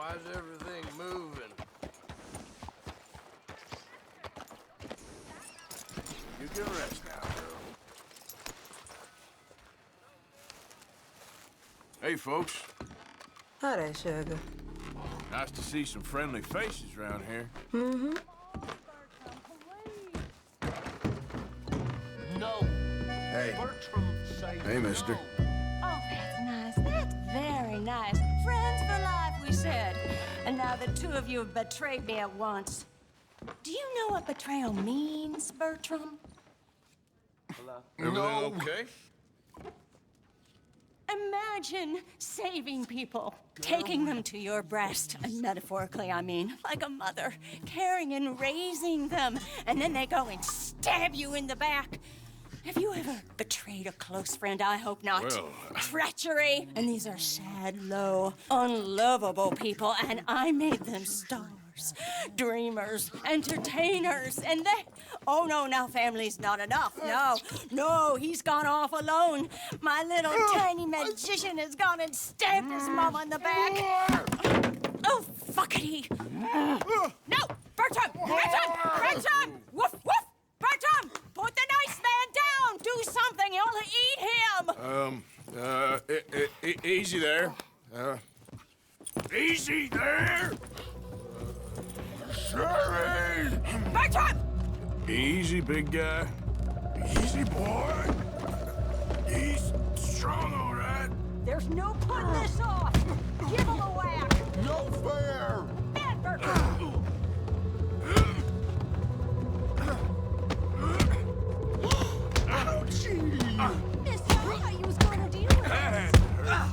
Why's everything moving? You can rest now, girl. Hey, folks. Hi there, sugar. Nice to see some friendly faces around here. Mm-hmm. No. Hey. Bertram, say Hey, mister. no. Oh, that's nice. That's very nice. Friends for life, we said. And now the two of you have betrayed me at once. Do you know what betrayal means, Bertram? Everything okay? Imagine saving people, taking them to your breast, and metaphorically, I mean, like a mother, caring and raising them, and then they go and stab you in the back. Have you ever betrayed a close friend? I hope not. Well, Treachery. And these are sad, low, unlovable people, and I made them stars, dreamers, entertainers, and they... Oh, no, now family's not enough. No, he's gone off alone. My little tiny magician has gone and stabbed his mama in the back. Oh, fuckity. No, Bertram! Woof, woof! Bertram, put the nice man down! Do something, you'll eat him! Easy there. Easy there! Sorry! Bertram! Easy, big guy. Easy, boy. He's strong, all right. There's no putting this off! Give him a whack! No fair! Man, Bertram! Ouchie! Mister, I thought you was gonna deal with That this. hurt.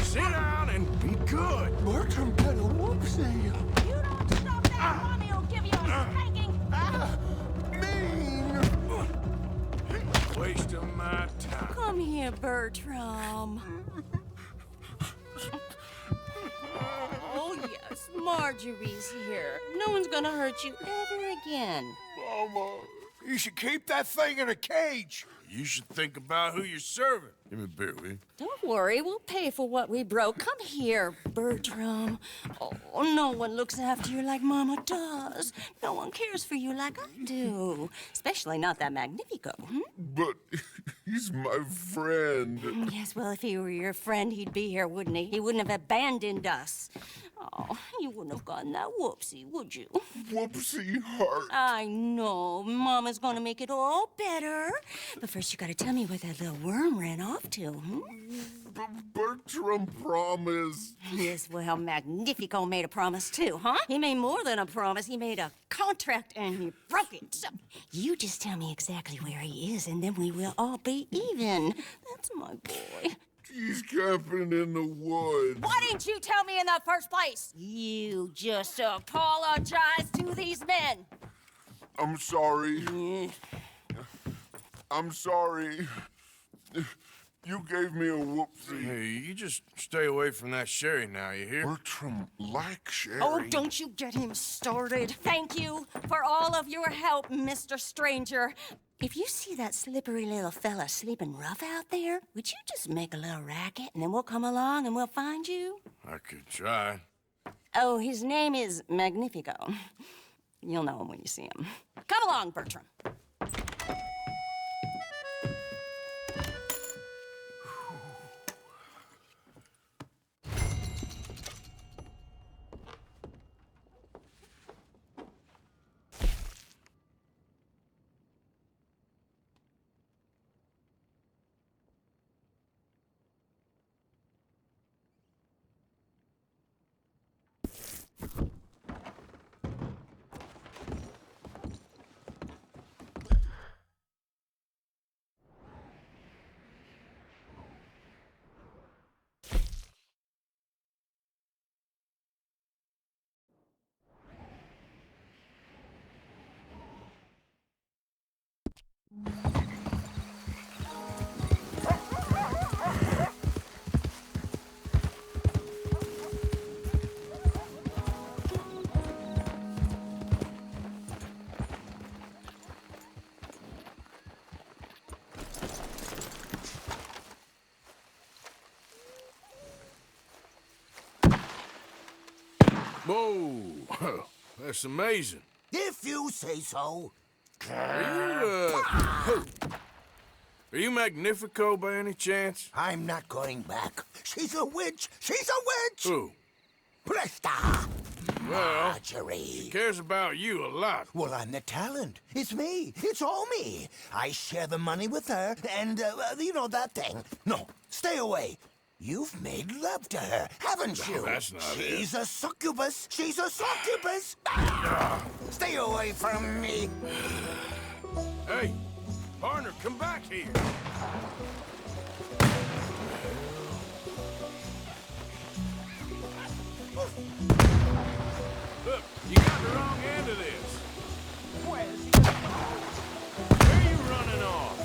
Sit down and be good. Bertram got a whoopsie. You don't stop that, Mommy will give you a spanking! Mean. Waste of my time. Come here, Bertram. Oh, yes, Marjorie's here. No one's gonna hurt you ever again. Mama, you should keep that thing in a cage. You should think about who you're serving. Give me a beer, will you? Don't worry, we'll pay for what we broke. Come here, Bertram. Oh, no one looks after you like Mama does. No one cares for you like I do. Especially not that Magnifico. But he's my friend. Yes, well, if he were your friend, he'd be here, wouldn't he? He wouldn't have abandoned us. Oh, you wouldn't have gotten that whoopsie, would you? Whoopsie heart. I know. Mama's gonna make it all better. But first, you gotta tell me where that little worm ran off to, Bertram promised. Yes, well, Magnifico made a promise too, huh? He made more than a promise. He made a contract and he broke it. So you just tell me exactly where he is and then we will all be even. That's my boy. He's camping in the woods. Why didn't you tell me in the first place? You just apologize to these men. I'm sorry. I'm sorry. You gave me a whoopsie. Hey, you just stay away from that sherry now, you hear? Bertram likes Sherry. Oh, don't you get him started. Thank you for all of your help, Mr. Stranger. If you see that slippery little fella sleeping rough out there, would you just make a little racket and then we'll come along and we'll find you? I could try. Oh, his name is Magnifico. You'll know him when you see him. Come along, Bertram. Whoa, that's amazing. If you say so. Are you Magnifico by any chance? I'm not going back. She's a witch! She's a witch! Who? Presta! Well, Marjorie. she cares about you a lot. Well, I'm the talent. It's me. It's all me. I share the money with her, and, you know, that thing. No, stay away. You've made love to her, haven't you? That's not it. She's a succubus. She's a succubus. Stay away from me. Hey, partner, come back here. Look, you got the wrong end of this. Where are you running off?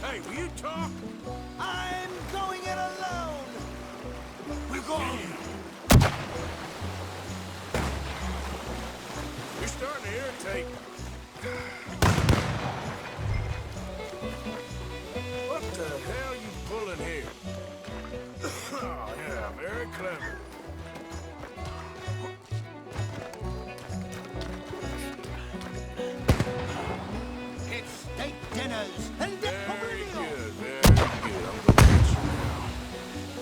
Hey, will you talk? I'm going it alone. We're going. You're starting to irritate me. What the hell are you pulling here? Oh, yeah, very clever. It's state dinners and Very good, very good. I'm gonna get you now.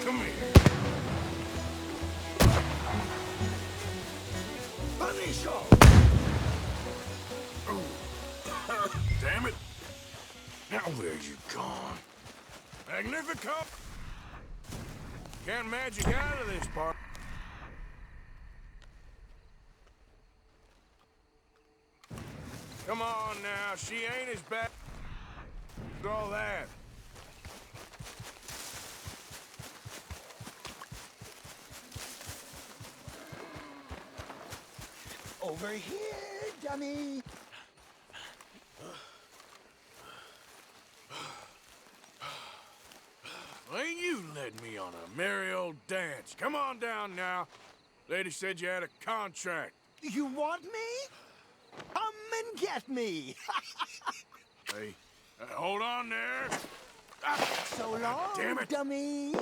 Come here. Inicio. Damn it. Now where you gone? Magnifico! Can't magic out of this part. Come on now, she ain't as bad as all that. Over here, dummy. Ain't you led me on a merry old dance. Come on down now. Lady said you had a contract. You want me? Come and get me. Hey, hold on there. So long, Damn it. dummy.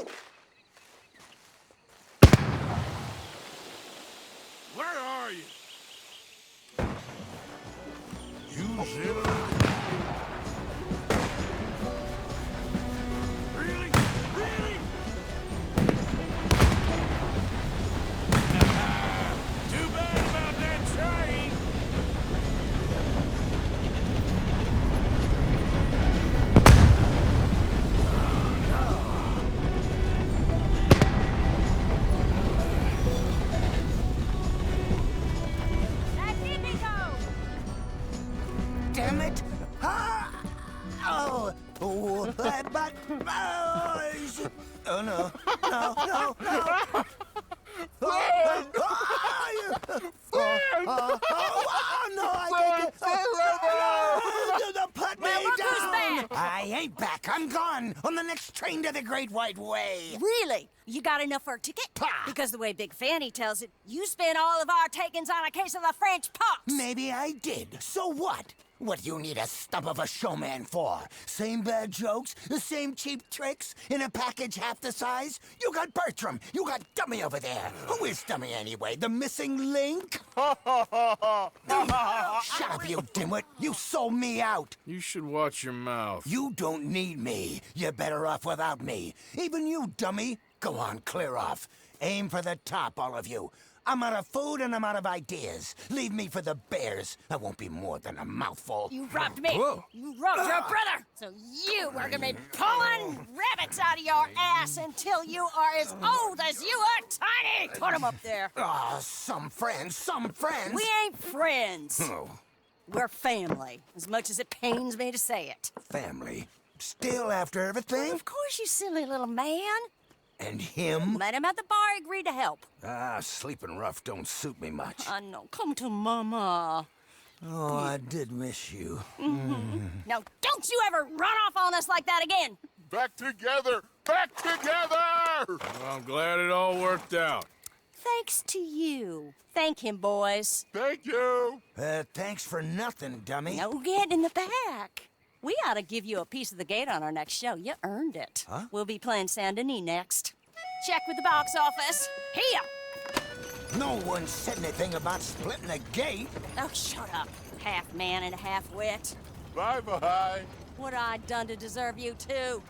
Where are you? You zero. Really? Really? Too bad about that train. Damn it. Ah! Oh, oh, but, oh, no, no, no, no. No, I can't get... Put me down! I ain't back. I'm gone on the next train to the Great White Way. Really? You got enough for a ticket? Pah. Because the way Big Fanny tells it, you spent all of our takings on a case of the French pox. Maybe I did. So what? What you need a stump of a showman for? Same bad jokes, the same cheap tricks, in a package half the size? You got Bertram, you got Dummy over there. Who is Dummy anyway? The missing link? Shut up, you dimwit. You sold me out. You should watch your mouth. You don't need me. You're better off without me. Even you, dummy. Go on, clear off. Aim for the top, all of you. I'm out of food and I'm out of ideas. Leave me for the bears. I won't be more than a mouthful. You robbed me. Whoa. You robbed your brother. So you are gonna be pulling rabbits out of your ass until you are as old as you are tiny. Put them up there. Ah, some friends, some friends. We ain't friends. Oh, We're family, as much as it pains me to say it. family. Still after everything? Of course, you silly little man. And him? Let him at the bar agree to help. Ah, sleeping rough don't suit me much. I know. Come to Mama. Oh, I did miss you. Now, don't you ever run off on us like that again. Back together! Back together! Well, I'm glad it all worked out. Thanks to you. Thank him, boys. Thank you! Thanks for nothing, dummy. No get in the back. We ought to give you a piece of the gate on our next show. You earned it. Huh? We'll be playing Saint Denis next. Check with the box office. Here! No one said anything about splitting a gate. Oh, shut up. Half man and half wit. Bye-bye. What I done to deserve you, too?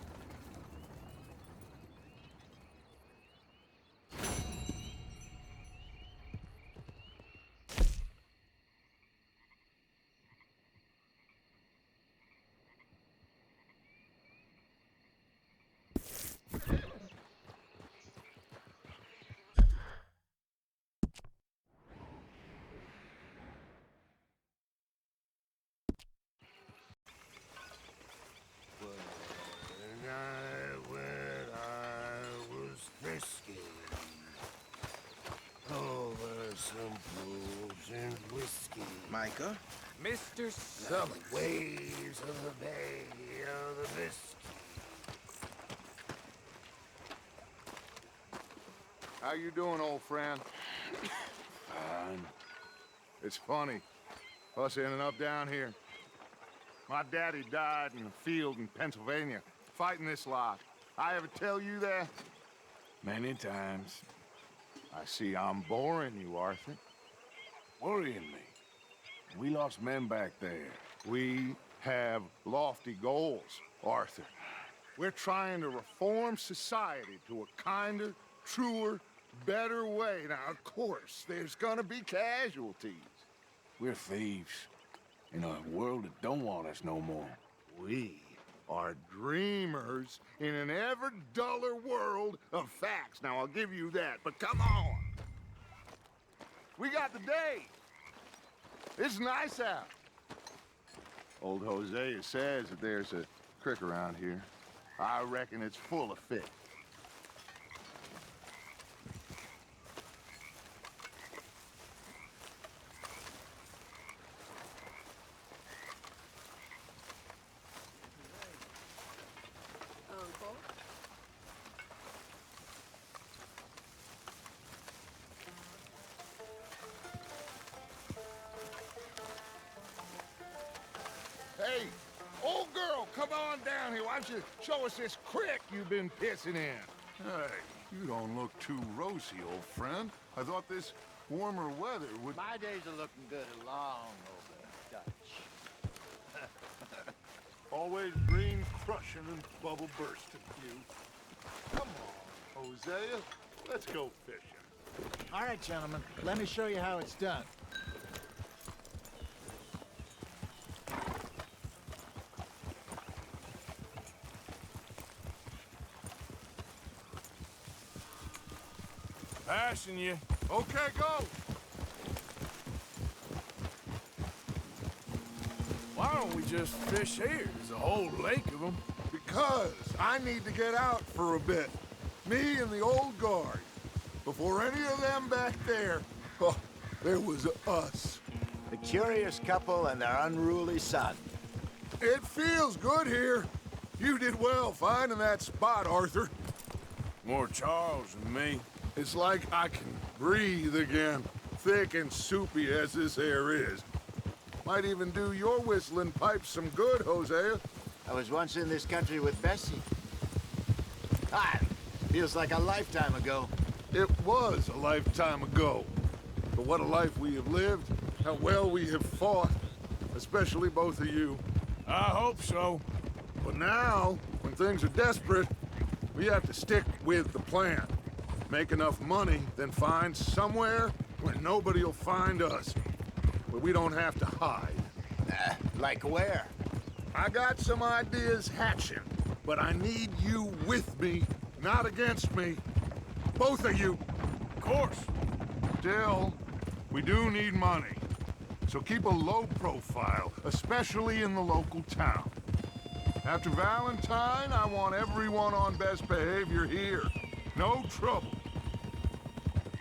When I was frisky over some pools and whiskey. Micah? Mr. Some waves of the bay of the biscuit. How you doing, old friend? Fine. It's funny, us ending up down here. My daddy died in a field in Pennsylvania, fighting this lot. I ever tell you that? Many times. I see I'm boring you, Arthur. Worrying me. We lost men back there. We have lofty goals, Arthur. We're trying to reform society to a kinder, truer, better way. Now, of course, there's gonna be casualties. We're thieves. In a world that don't want us no more. We are dreamers in an ever duller world of facts. Now, I'll give you that, but come on. We got the day. It's nice out. Old Hosea says that there's a creek around here. I reckon it's full of fish. Hey, old girl, come on down here. Why don't you show us this creek you've been pissing in? Hey, you don't look too rosy, old friend. I thought this warmer weather would... My days are looking good along over Dutch. Always green crushing and bubble bursting, you. Come on, Hosea. Let's go fishing. All right, gentlemen, let me show you how it's done. Passing you. Okay, go. Why don't we just fish here? There's a whole lake of them. Because I need to get out for a bit. Me and the old guard. Before any of them back there, oh, there was us. The curious couple and their unruly son. It feels good here. You did well finding that spot, Arthur. More Charles than me. It's like I can breathe again, thick and soupy as this air is. Might even do your whistling pipes some good, Hosea. I was once in this country with Bessie. Ah, feels like a lifetime ago. It was a lifetime ago. But what a life we have lived, how well we have fought, especially both of you. I hope so. But now, when things are desperate, we have to stick with the plan. Make enough money, then find somewhere where nobody will find us. Where we don't have to hide. Like where? I got some ideas hatching, but I need you with me, not against me. Both of you. Of course. Still, we do need money. So keep a low profile, especially in the local town. After Valentine, I want everyone on best behavior here. No trouble.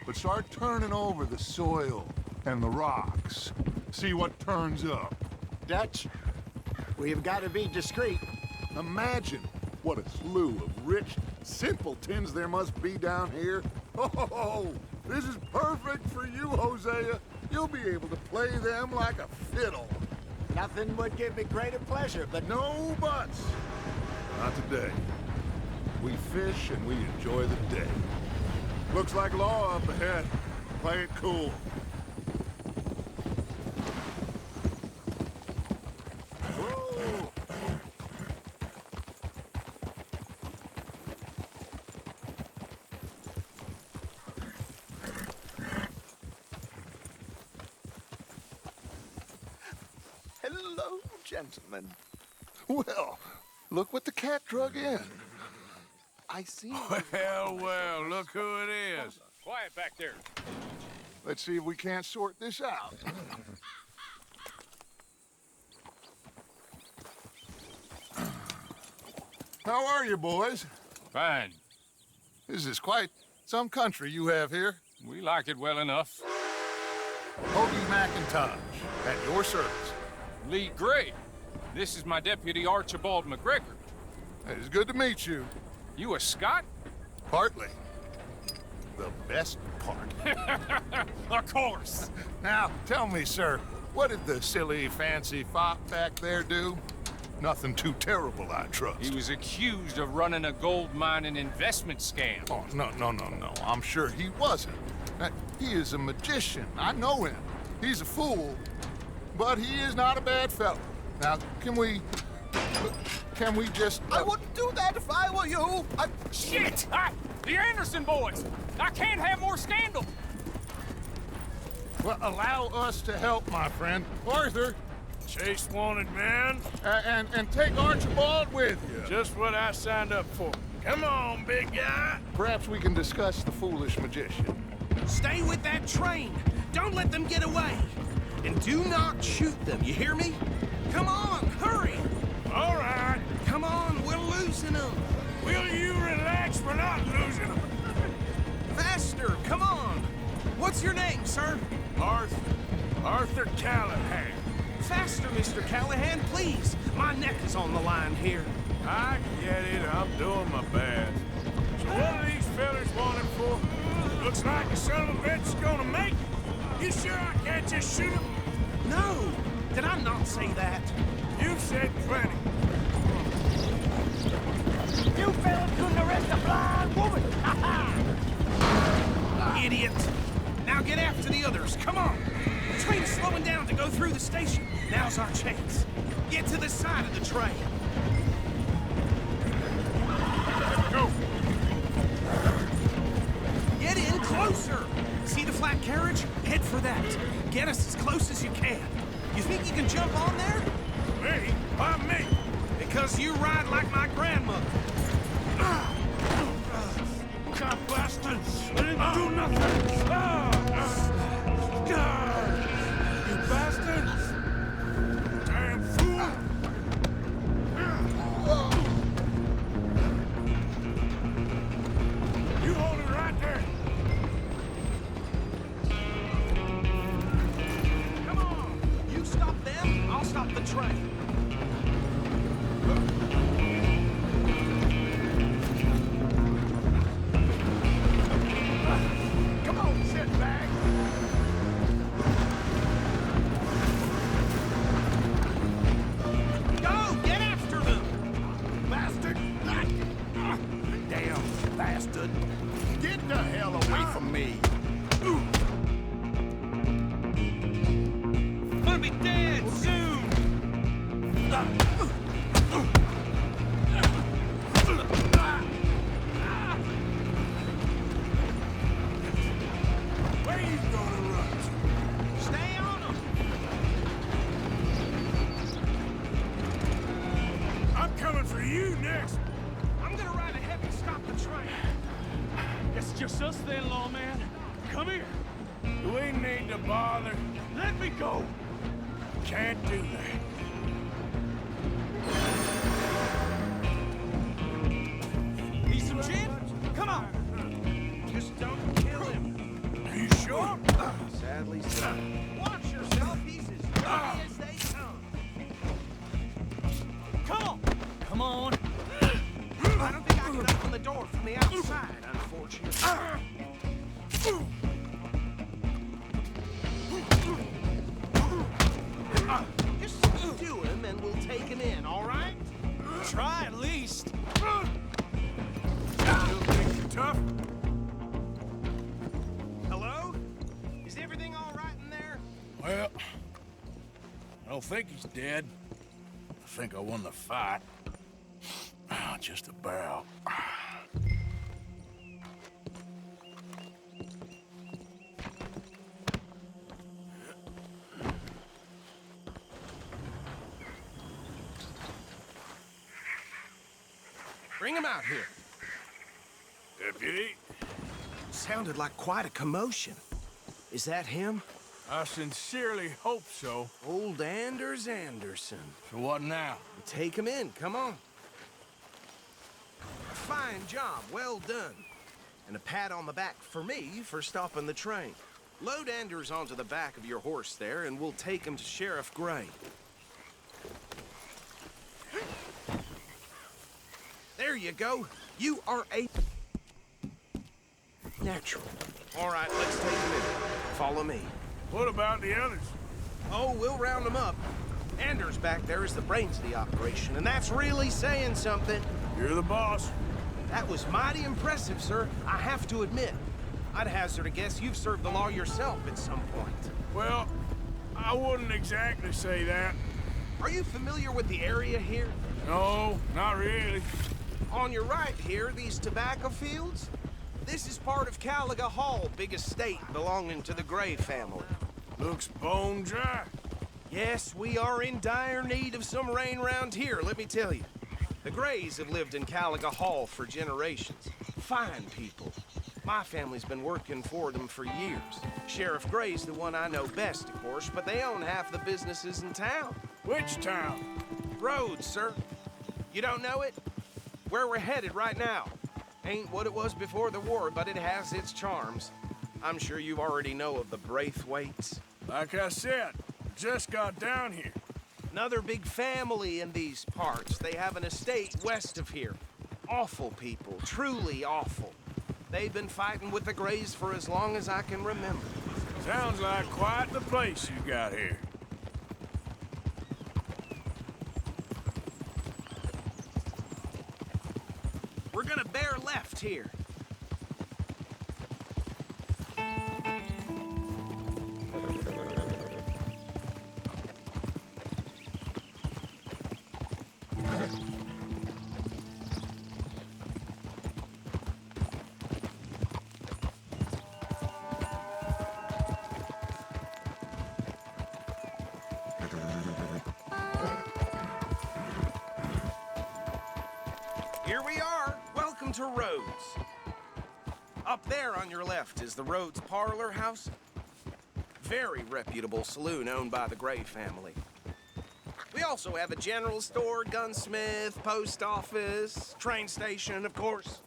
But start turning over the soil and the rocks. See what turns up. Dutch, we've got to be discreet. Imagine what a slew of rich simpletons there must be down here. Oh, this is perfect for you, Hosea. You'll be able to play them like a fiddle. Nothing would give me greater pleasure, but No buts. Not today. We fish and we enjoy the day. Looks like law up ahead. Play it cool. Whoa. Hello, gentlemen. Well, look what the cat drug in. I see. Well, well, look who it is. Quiet back there. Let's see if we can't sort this out. How are you, boys? Fine. This is quite some country you have here. We like it well enough. Hoagie McIntosh, at your service. Lee Gray. This is my deputy Archibald McGregor. It's good to meet you. You a Scot? Partly. The best part. Of course. Now, tell me, sir, what did the silly, fancy fop back there do? Nothing too terrible, I trust. He was accused of running a gold mining investment scam. Oh, no. I'm sure he wasn't. He is a magician. I know him. He's a fool, but he is not a bad fellow. Now, can we just... I wouldn't do that if I were you. Shit! The Anderson boys! I can't have more scandal! Well, allow us to help, my friend. Arthur, Chase wanted man. and take Archibald with you. Just what I signed up for. Come on, big guy. Perhaps we can discuss the foolish magician. Stay with that train. Don't let them get away. And do not shoot them, you hear me? Come on, hurry! All right. Come on, we're losing them. Will you relax? We're not losing them. Faster, come on. What's your name, sir? Arthur Callahan. Faster, Mr. Callahan, please. My neck is on the line here. I get it. I'm doing my best. So what are these fellas wanted for? Looks like the son of a bitch is gonna make it. You sure I can't just shoot him? No, did I not say that? You've said plenty. You fellas couldn't arrest a blind woman. Idiot. Now get after the others, come on. The train's slowing down to go through the station. Now's our chance. Get to the side of the train. Go. Get in closer. See the flat carriage? Head for that. Get us as close as you can. You think you can jump on there? Me? Why me? Because you ride like my grandmother. God bastards! I didn't do nothing! You bastards! Damn fool! You hold it right there! Come on. You stop them, I'll stop the train. Come on, shitbag! Go, get after them. Bastard! Damn bastard. get the hell away from me. Gonna be dead soon. Where you gonna run? Stay on them. I'm coming for you next! I'm gonna ride ahead and stop the train. It's just us then, lawman. Come here. Do we need to bother? Let me go. Can't do that. Need some gin? Come on. Just don't kill him. Are you sure? Sadly, so. Watch yourself. He's as ready as they come. Come on. Come on. I don't think I can open the door from the outside, unfortunately. Just don't think he's dead. I think I won the fight. Just about. Bring him out here. Deputy, Sounded like quite a commotion. Is that him? I sincerely hope so. Old Anders Anderson. So what now? Take him in, come on. Fine job, well done. And a pat on the back for me for stopping the train. Load Anders onto the back of your horse there, and we'll take him to Sheriff Gray. There you go. You are a natural. All right, let's take him in. Follow me. What about the others? Oh, we'll round them up. Anders back there is the brains of the operation, and that's really saying something. You're the boss. That was mighty impressive, sir. I have to admit. I'd hazard a guess you've served the law yourself at some point. Well, I wouldn't exactly say that. Are you familiar with the area here? No, not really. On your right here, these tobacco fields? This is part of Caliga Hall, big estate belonging to the Gray family. Looks bone dry. Yes, we are in dire need of some rain round here, let me tell you. The Grays have lived in Caliga Hall for generations. Fine people. My family's been working for them for years. Sheriff Gray's the one I know best, of course, but they own half the businesses in town. Which town? Rhodes, sir. You don't know it? Where we're headed right now. Ain't what it was before the war, but it has its charms. I'm sure you already know of the Braithwaites. Like I said, just got down here. Another big family in these parts. They have an estate west of here. Awful people, truly awful. They've been fighting with the Grays for as long as I can remember. Sounds like quite the place you got here. We're gonna bear left here. Here we are. Welcome to Rhodes. Up there on your left is the Rhodes Parlor House. Very reputable saloon owned by the Gray family. We also have a general store, gunsmith, post office, train station, of course.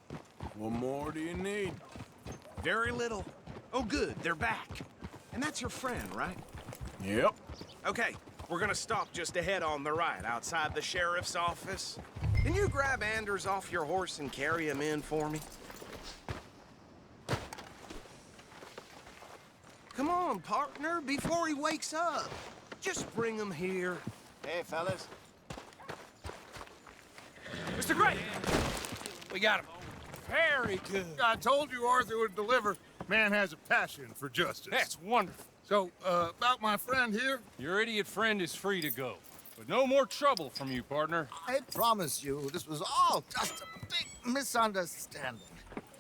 What more do you need? Very little. Oh, good, they're back. And that's your friend, right? Yep. Okay, we're gonna stop just ahead on the right, outside the sheriff's office. Can you grab Anders off your horse and carry him in for me? Come on, partner, before he wakes up. Just bring him here. Hey, fellas. Mr. Gray! We got him. Very good. I told you Arthur would deliver. Man has a passion for justice. That's wonderful. So, about my friend here? Your idiot friend is free to go. But no more trouble from you, partner. I promise you, this was all just a big misunderstanding.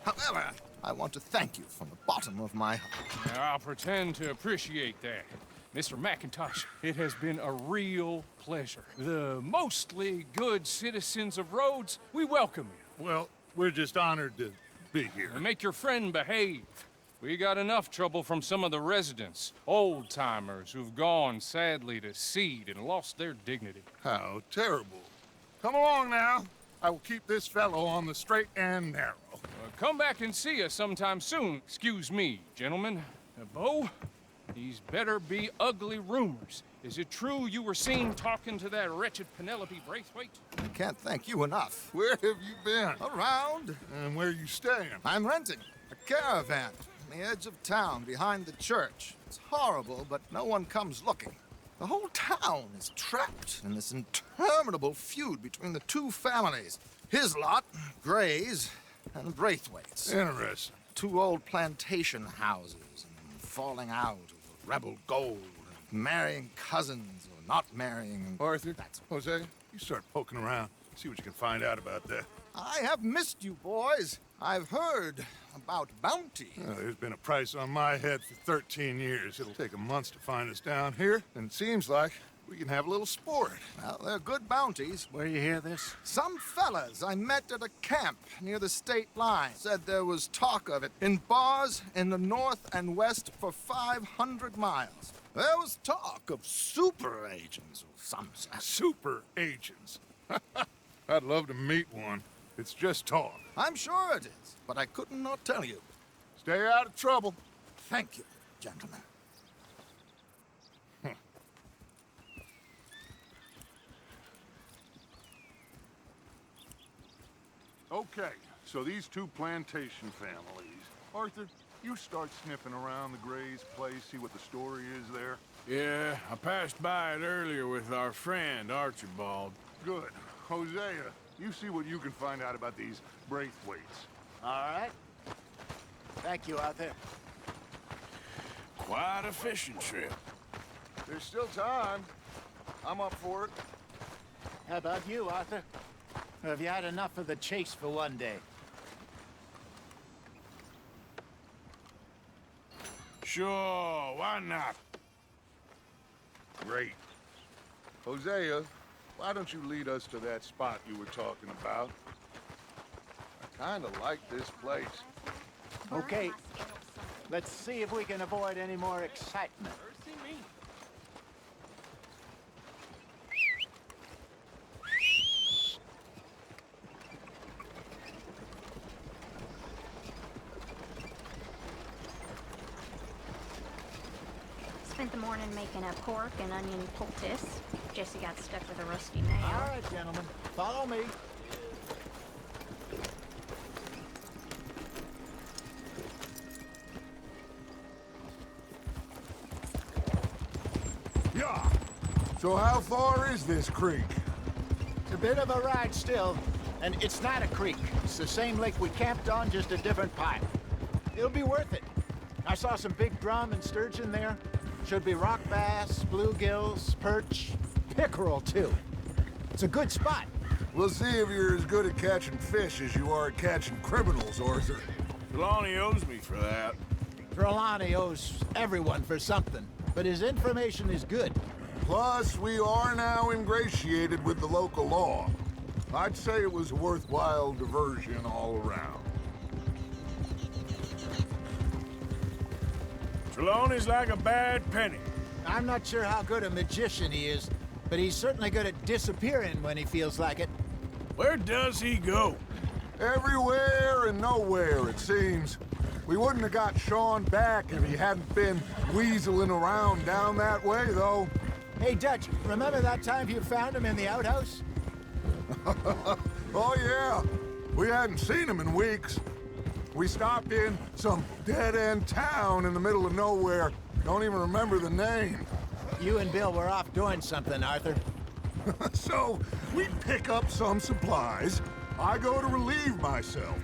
However, I want to thank you from the bottom of my heart. Now, I'll pretend to appreciate that. Mr. McIntosh, it has been a real pleasure. The mostly good citizens of Rhodes, we welcome you. Well, we're just honored to be here. And make your friend behave. We got enough trouble from some of the residents, old-timers who've gone, sadly, to seed and lost their dignity. How terrible. Come along now. I will keep this fellow on the straight and narrow. Come back and see us sometime soon. Excuse me, gentlemen. Bo, these better be ugly rumors. Is it true you were seen talking to that wretched Penelope Braithwaite? I can't thank you enough. Where have you been? Around. And where are you staying? I'm renting a caravan on the edge of town behind the church. It's horrible, but no one comes looking. The whole town is trapped in this interminable feud between the two families. His lot, Gray's, and Braithwaite's. Interesting. Two old plantation houses and falling out over rebel gold, and marrying cousins or not marrying. Arthur, Jose, you start poking around. See what you can find out about that. I have missed you, boys. I've heard about bounty. There's been a price on my head for 13 years. It'll take a month to find us down here, and it seems like we can have a little sport. Well, they're good bounties. Where you hear this? Some fellas I met at a camp near the state line said there was talk of it in bars in the north and west for 500 miles. There was talk of super agents or some such. Super agents. I'd love to meet one. It's just talk. I'm sure it is, but I couldn't not tell you. Stay out of trouble. Thank you, gentlemen. Okay, so these two plantation families. Arthur, you start sniffing around the Gray's place, see what the story is there. Yeah, I passed by it earlier with our friend, Archibald. Good. Hosea, you see what you can find out about these Braithwaites. All right. Thank you, Arthur. Quite a fishing trip. There's still time. I'm up for it. How about you, Arthur? Or have you had enough of the chase for one day? Sure, why not? Great. Hosea, why don't you lead us to that spot you were talking about? I kind of like this place. Okay. Let's see if we can avoid any more excitement. Spent the morning making a pork and onion poultice. Jesse got stuck with a rusty nail. All right, gentlemen. Follow me. Yeah. So how far is this creek? It's a bit of a ride still, and it's not a creek. It's the same lake we camped on, just a different pipe. It'll be worth it. I saw some big drum and sturgeon there. Should be rock bass, bluegills, perch, pickerel, too. It's a good spot. We'll see if you're as good at catching fish as you are at catching criminals, Arthur. Trelawney owes me for that. Trelawney owes everyone for something, but his information is good. Plus, we are now ingratiated with the local law. I'd say it was a worthwhile diversion all around. Trelawney's like a bad penny. I'm not sure how good a magician he is, but he's certainly good at disappearing when he feels like it. Where does he go? Everywhere and nowhere, it seems. We wouldn't have got Sean back if he hadn't been weaseling around down that way, though. Hey, Dutch, remember that time you found him in the outhouse? Oh, yeah. We hadn't seen him in weeks. We stopped in some dead-end town in the middle of nowhere. Don't even remember the name. You and Bill were off doing something, Arthur. So, we pick up some supplies. I go to relieve myself.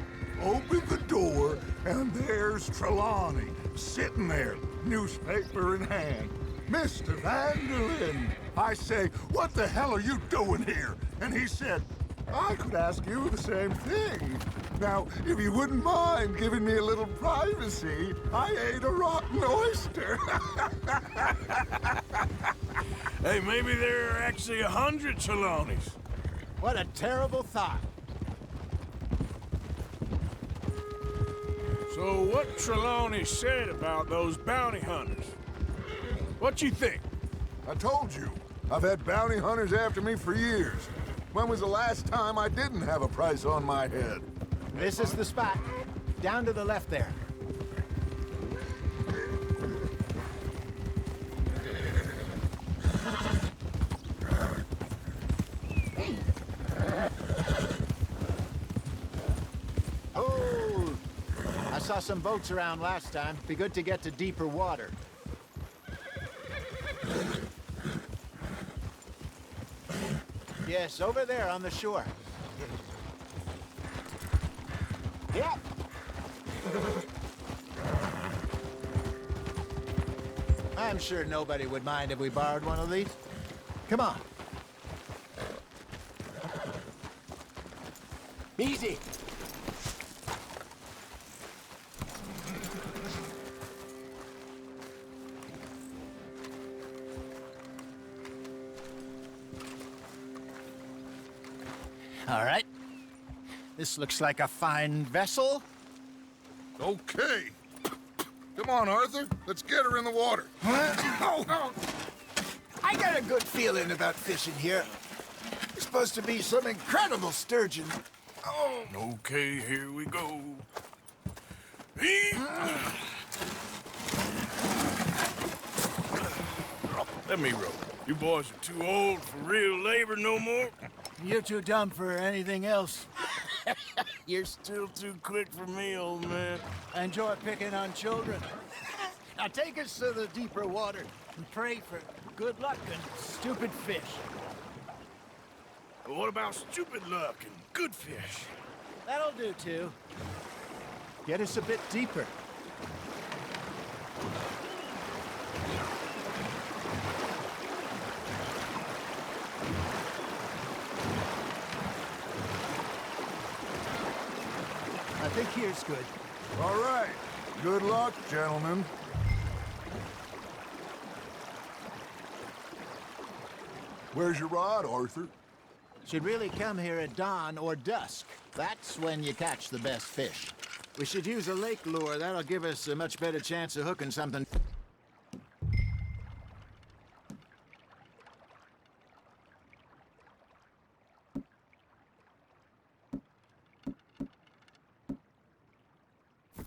Open the door, and there's Trelawney, sitting there, newspaper in hand. Mr. Vanderlyn. I say, what the hell are you doing here? And he said, I could ask you the same thing. Now, if you wouldn't mind giving me a little privacy, I ate a rotten oyster. Hey, maybe there are actually 100 Trelawneys. What a terrible thought. So what Trelawney said about those bounty hunters? What you think? I told you, I've had bounty hunters after me for years. When was the last time I didn't have a price on my head? This is the spot. Down to the left there. Oh! I saw some boats around last time. Be good to get to deeper water. Yes, over there on the shore. Yep. I'm sure nobody would mind if we borrowed one of these. Come on. Easy. All right. This looks like a fine vessel. Okay. Come on, Arthur. Let's get her in the water. Oh. I got a good feeling about fishing here. It's supposed to be some incredible sturgeon. Oh. Okay, here we go. Let me row. You boys are too old for real labor no more. You're too dumb for anything else. You're still too quick for me, old man. I enjoy picking on children. Now take us to the deeper water and pray for good luck and stupid fish. But what about stupid luck and good fish? That'll do, too. Get us a bit deeper. I think here's good. All right. Good luck, gentlemen. Where's your rod, Arthur? Should really come here at dawn or dusk. That's when you catch the best fish. We should use a lake lure. That'll give us a much better chance of hooking something.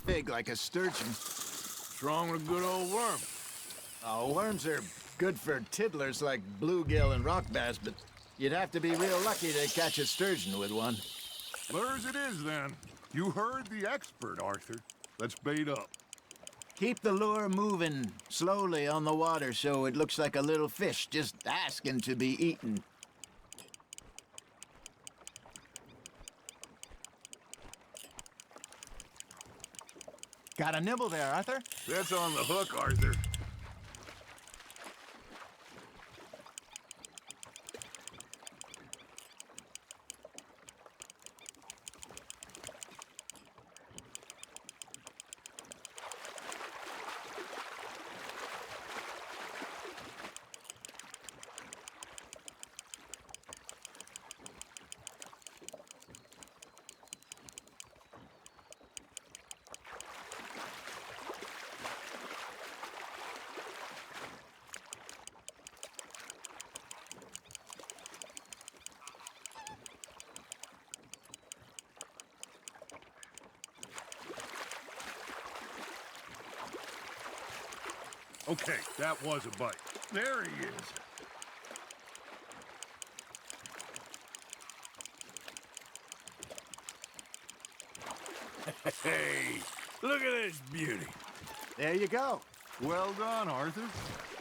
Big like a sturgeon. What's wrong with a good old worm? Oh, worms are good for tiddlers like bluegill and rock bass, but you'd have to be real lucky to catch a sturgeon with one. Lures it is, then. You heard the expert, Arthur. Let's bait up. Keep the lure moving slowly on the water so it looks like a little fish just asking to be eaten. Got a nibble there, Arthur? That's on the hook, Arthur. Okay, that was a bite. There he is. Hey, look at this beauty. There you go. Well done, Arthur.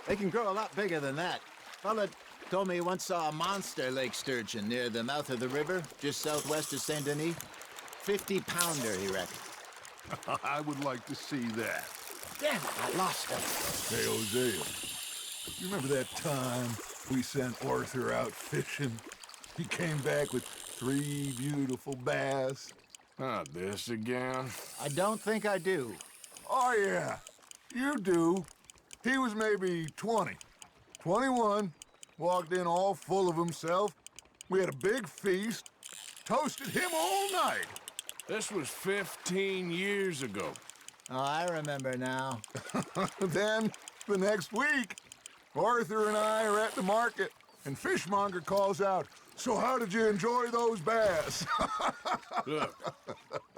They can grow a lot bigger than that. Fella told me he once saw a monster lake sturgeon near the mouth of the river, just southwest of Saint Denis. 50-pounder, he reckoned. I would like to see that. Damn it, I lost him. Hey, Hosea, you remember that time we sent Arthur out fishing? He came back with 3 beautiful bass. Not this again. I don't think I do. Oh, yeah, you do. He was maybe 20, 21, walked in all full of himself. We had a big feast, toasted him all night. This was 15 years ago. Oh, I remember now. Then, the next week, Arthur and I are at the market, and Fishmonger calls out, "So how did you enjoy those bass?" Look,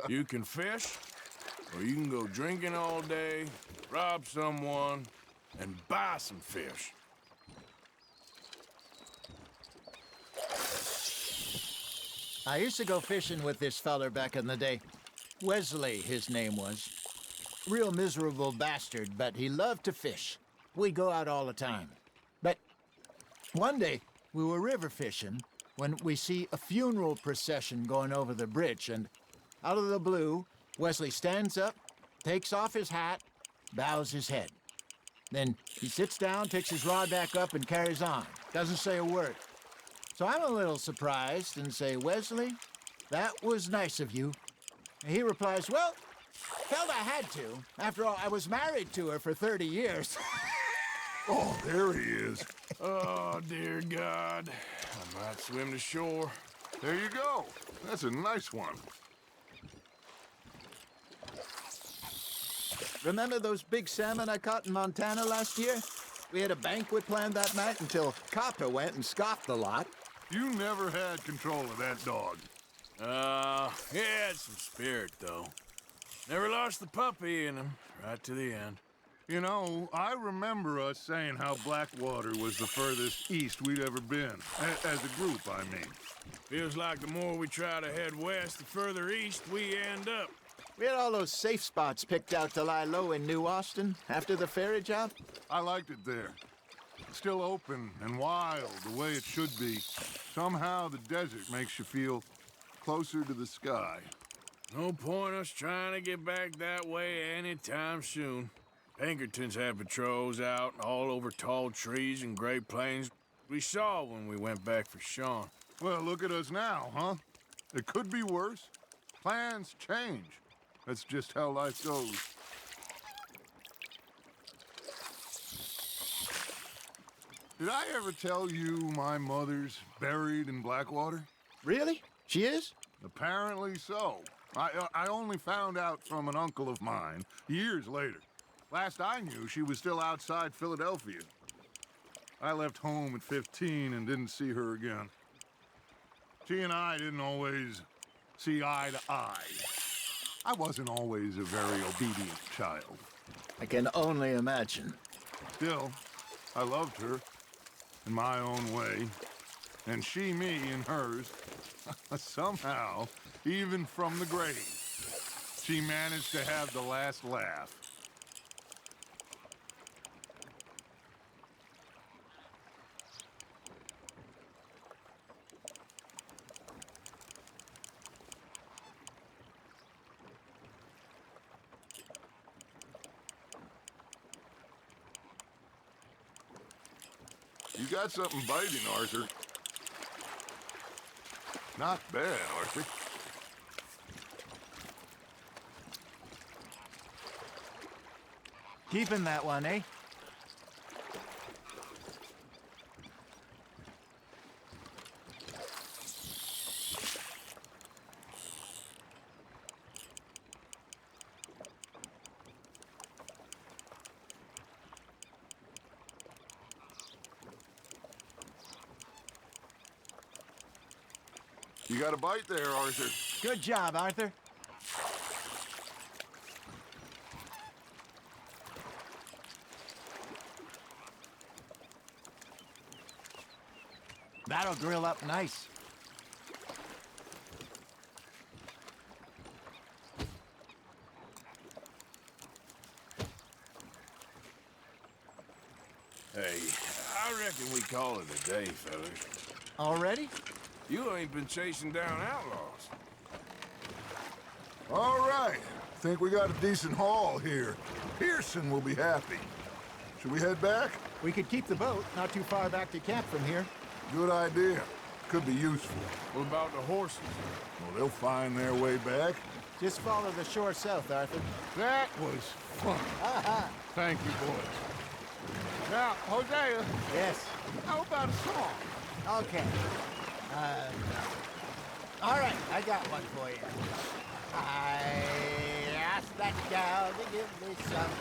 you can fish, or you can go drinking all day, rob someone, and buy some fish. I used to go fishing with this feller back in the day. Wesley, his name was. Real miserable bastard, but he loved to fish. We go out all the time. But one day, we were river fishing when we see a funeral procession going over the bridge, and out of the blue, Wesley stands up, takes off his hat, bows his head. Then he sits down, picks his rod back up, and carries on. Doesn't say a word. So I'm a little surprised and say, Wesley, that was nice of you. And he replies, well, felt I had to. After all, I was married to her for 30 years. Oh, there he is. Oh, dear God. I might swim to shore. There you go. That's a nice one. Remember those big salmon I caught in Montana last year? We had a banquet planned that night until Copper went and scoffed the lot. You never had control of that dog. He had some spirit, though. Never lost the puppy in him, right to the end. You know, I remember us saying how Blackwater was the furthest east we'd ever been. As a group, I mean. Feels like the more we try to head west, the further east we end up. We had all those safe spots picked out to lie low in New Austin after the ferry job. I liked it there. Still open and wild, the way it should be. Somehow the desert makes you feel closer to the sky. No point us trying to get back that way anytime soon. Pinkertons had patrols out all over tall trees and Great Plains. We saw when we went back for Sean. Well, look at us now, huh? It could be worse. Plans change. That's just how life goes. Did I ever tell you my mother's buried in Blackwater? Really? She is? Apparently so. I only found out from an uncle of mine years later. Last I knew, she was still outside Philadelphia. I left home at 15 and didn't see her again. She and I didn't always see eye to eye. I wasn't always a very obedient child. I can only imagine. Still, I loved her in my own way, and she me in hers. Somehow, even from the grave, she managed to have the last laugh. You got something biting, Arthur. Not bad, Arthur. Keeping that one, eh? You got a bite there, Arthur. Good job, Arthur. That'll grill up nice. Hey, I reckon we call it a day, fellas. Already? You ain't been chasing down outlaws. All right. Think we got a decent haul here. Pearson will be happy. Should we head back? We could keep the boat not too far back to camp from here. Good idea. Could be useful. What about the horses? Well, they'll find their way back. Just follow the shore south, Arthur. That was fun. Thank you, boys. Now, Hosea. Yes. How about a song? Okay. All right, I got one for you. I asked that gal to give me some.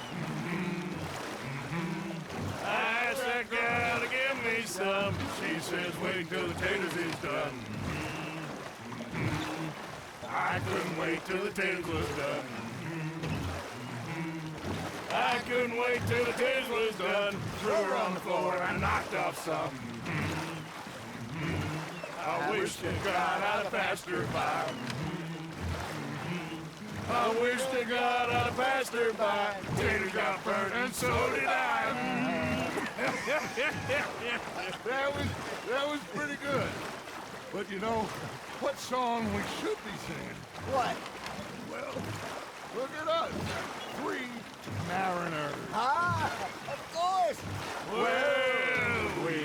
I asked that gal to give me some. She says, wait till the taters is done. I couldn't wait till the taters was done. I couldn't wait till the taters was done. Threw her on the floor and knocked off some. I wish to God I'd have passed her by. I wish to God I'd have passed her by. Tater got burnt and so did I. That was pretty good. But you know, what song we should be singing? What? Well, look at us. Three mariners. Ah, of course. Well, we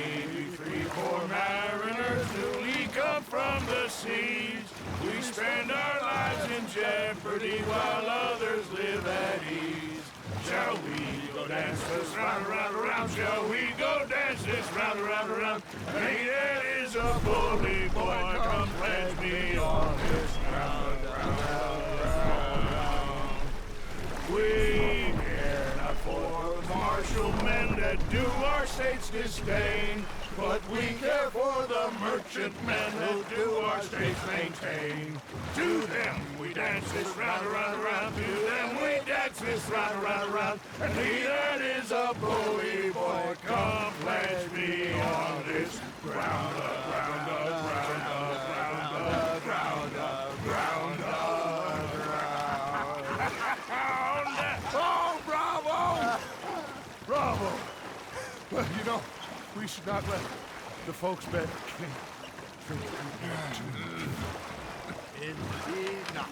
three poor mariners newly come from the seas. We spend our lives in jeopardy while others live at ease. Shall we go dance this round, around, around? Shall we go dance this round, around, around? Hey, that is a bully boy. Come pledge me on this round, round, round. We care not for martial men that do our state's disdain, but we care for the merchant men who do our states maintain. To them we dance this round, around, around. To them we dance this round, around, around. And he that is a bully boy, come pledge me on this ground up, ground up, ground up, ground up, ground up, ground up, ground up. Oh, bravo! Bravo! Well, you know, we should not let the folks back drink Indeed not.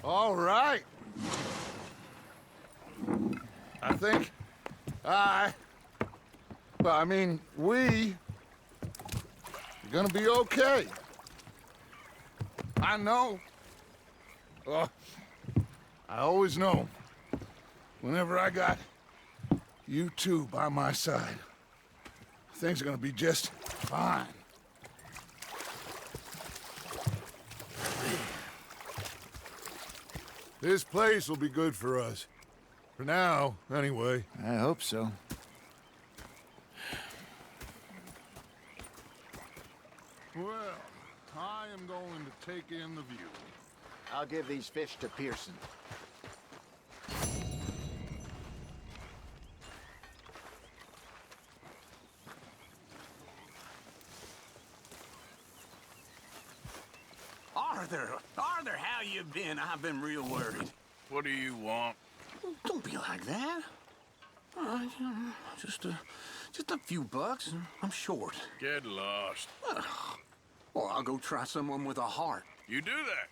All right. I think we are gonna be okay. I know. I always know. Whenever I got you two by my side, things are gonna be just fine. This place will be good for us. For now, anyway. I hope so. Well, I am going to take in the view. I'll give these fish to Pearson. Arthur, how you been? I've been real worried. What do you want? Don't be like that. Just a few bucks, and I'm short. Get lost. Well, I'll go try someone with a heart. You do that.